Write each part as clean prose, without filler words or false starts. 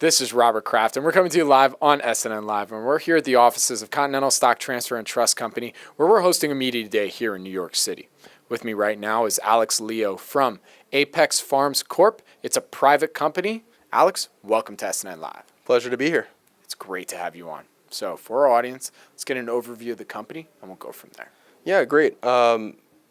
This is Robert Kraft, and we're coming to you live on SNNLive, and we're here at the offices of Continental Stock Transfer and Trust Company, where we're hosting a media day here in New York City. With me right now is Alex Leo from Apex Farms Corp. It's a private company. Alex, welcome to SNNLive. Pleasure to be here. It's great to have you on. So for our audience, let's get an overview of the company, and we'll go from there. Yeah, great.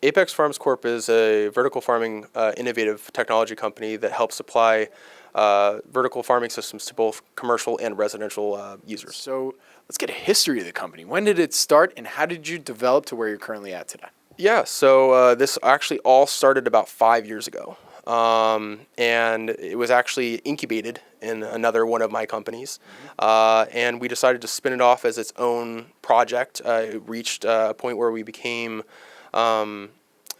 Apex Farms Corp is a vertical farming innovative technology company that helps supply vertical farming systems to both commercial and residential users. So let's get a history of the company. When did it start, and how did you develop to where you're currently at today? Yeah, so this actually all started about 5 years ago. And it was actually incubated in another one of my companies. And we decided to spin it off as its own project. It reached a point where we became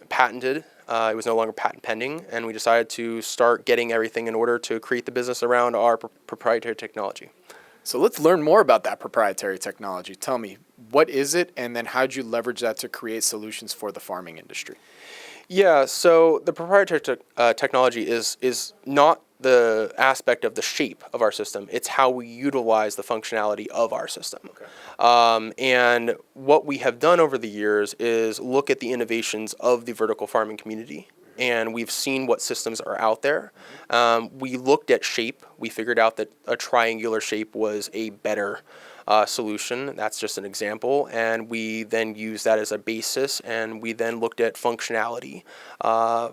patented. It was no longer patent pending, and we decided to start getting everything in order to create the business around our proprietary technology. So let's learn more about that proprietary technology. Tell me, what is it, and then how did you leverage that to create solutions for the farming industry? Yeah, so the proprietary technology is not the aspect of the shape of our system. It's how we utilize the functionality of our system. Okay. And what we have done over the years is look at the innovations of the vertical farming community, and we've seen what systems are out there. We looked at shape. We figured out that a triangular shape was a better solution. That's just an example. And we then used that as a basis, and we then looked at functionality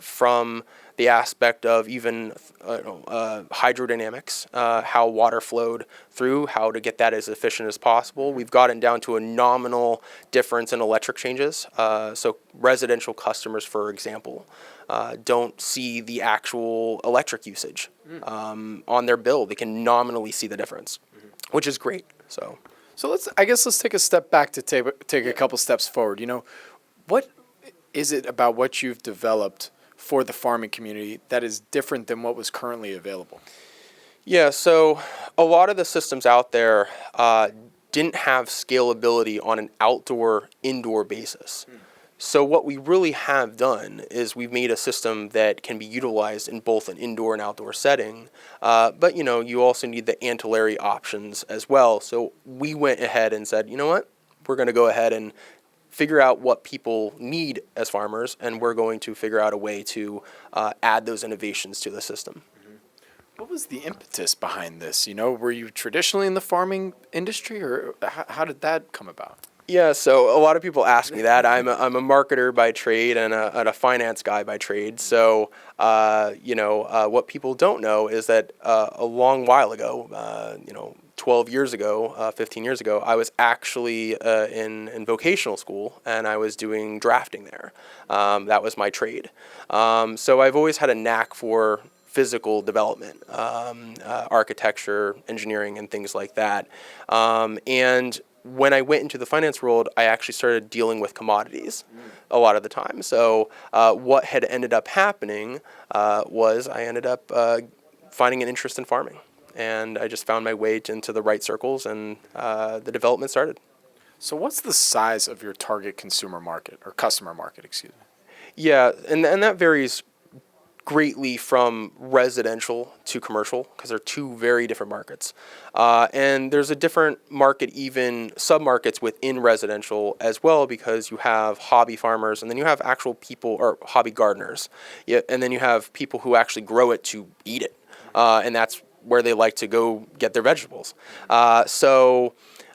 from the aspect of even hydrodynamics, how water flowed through, how to get that as efficient as possible. We've gotten down to a nominal difference in electric changes. So residential customers, for example, don't see the actual electric usage on their bill. They can nominally see the difference, which is great. So let's take a step back to take a couple steps forward. You know, what is it about what you've developed for the farming community that is different than what was currently available? Yeah, so a lot of the systems out there didn't have scalability on an outdoor-indoor basis. So what we really have done is we've made a system that can be utilized in both an indoor and outdoor setting, but you also need the ancillary options as well. So we went ahead and said, you know what, we're going to go ahead and figure out what people need as farmers, and we're going to figure out a way to add those innovations to the system. What was the impetus behind this? Were you traditionally in the farming industry, or how did that come about? Yeah, so a lot of people ask me that. I'm a marketer by trade and a finance guy by trade. So, what people don't know is that a long while ago, 12 years ago, 15 years ago, I was actually in vocational school, and I was doing drafting there. That was my trade. So I've always had a knack for physical development, architecture, engineering, and things like that. And when I went into the finance world, I actually started dealing with commodities a lot of the time. So what had ended up happening was I ended up finding an interest in farming. And I just found my way into the right circles, and the development started. So what's the size of your target consumer market, or customer market, excuse me? Yeah, and that varies greatly from residential to commercial, because they're two very different markets. And there's a different market, even sub-markets within residential as well, because you have hobby farmers, and then you have actual people, or hobby gardeners. Yeah, and then you have people who actually grow it to eat it. And that's where they like to go get their vegetables. So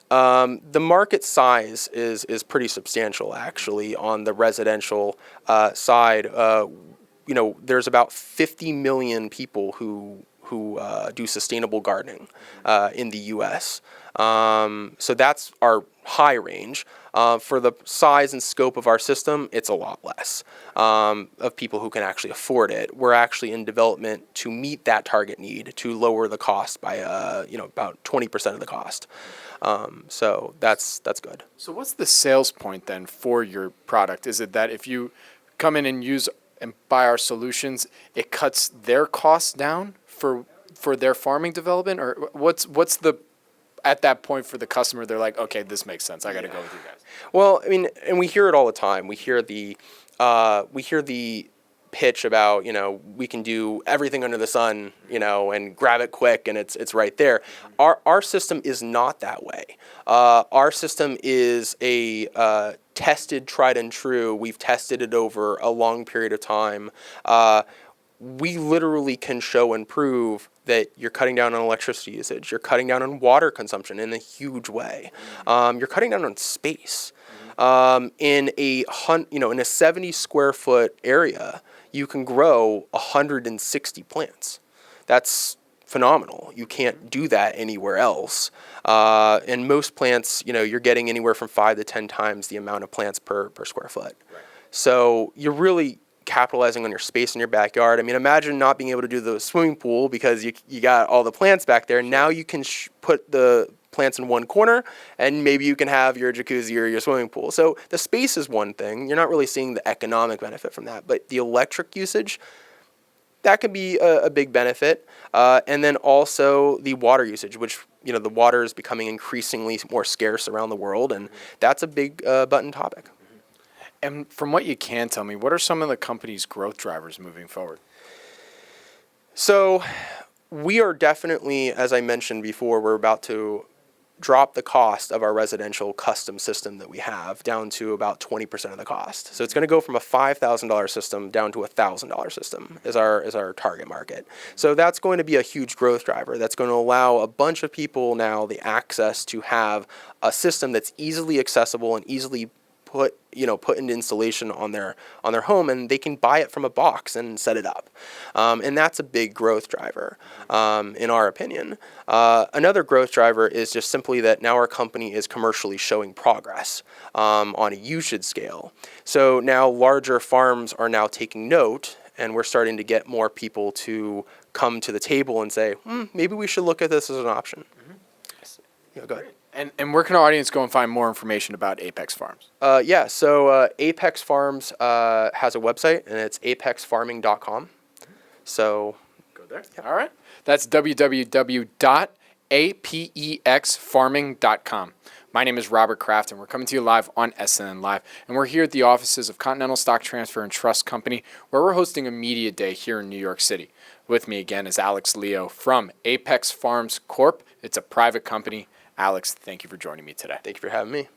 the market size is pretty substantial, actually, on the residential side. There's about 50 million people who do sustainable gardening in the U.S. So that's our high range. For the size and scope of our system, it's a lot less of people who can actually afford it. We're actually in development to meet that target need, to lower the cost by about 20% of the cost. So that's good. So what's the sales point then for your product? Is it that if you come in and use and buy our solutions, it cuts their costs down for their farming development, or what's the at that point for the customer? They're like, okay, this makes sense. I got to go with you guys. Well, I mean, and we hear it all the time. We hear the pitch about, we can do everything under the sun, and grab it quick and it's right there. Our system is not that way. Our system is a tested, tried and true. We've tested it over a long period of time. We literally can show and prove that you're cutting down on electricity usage. You're cutting down on water consumption in a huge way. You're cutting down on space. In a 70 square foot area, you can grow 160 plants. That's phenomenal. You can't do that anywhere else. And most plants, you're getting anywhere from 5 to 10 times the amount of plants per square foot. Right. So you're really capitalizing on your space in your backyard. I mean, imagine not being able to do the swimming pool because you got all the plants back there. Now you can put the plants in one corner, and maybe you can have your jacuzzi or your swimming pool. So the space is one thing. You're not really seeing the economic benefit from that. But the electric usage, that could be a big benefit. And then also the water usage, which, the water is becoming increasingly more scarce around the world. And that's a big button topic. And from what you can tell me, what are some of the company's growth drivers moving forward? So we are definitely, as I mentioned before, we're about to drop the cost of our residential custom system that we have down to about 20% of the cost. So it's going to go from a $5,000 system down to a $1,000 system is our target market. So that's going to be a huge growth driver. That's going to allow a bunch of people now the access to have a system that's easily accessible and easily put into installation on their home, and they can buy it from a box and set it up. And that's a big growth driver, in our opinion. Another growth driver is just simply that now our company is commercially showing progress on a usage scale. So now larger farms are now taking note, and we're starting to get more people to come to the table and say, maybe we should look at this as an option. Go ahead. And where can our audience go and find more information about Apex Farms? So Apex Farms has a website, and it's apexfarming.com. So go there. Yeah. All right. That's www.apexfarming.com. My name is Robert Kraft, and we're coming to you live on SNNLive. And we're here at the offices of Continental Stock Transfer and Trust Company, where we're hosting a media day here in New York City. With me again is Alex Leo from Apex Farms Corp. It's a private company. Alex, thank you for joining me today. Thank you for having me.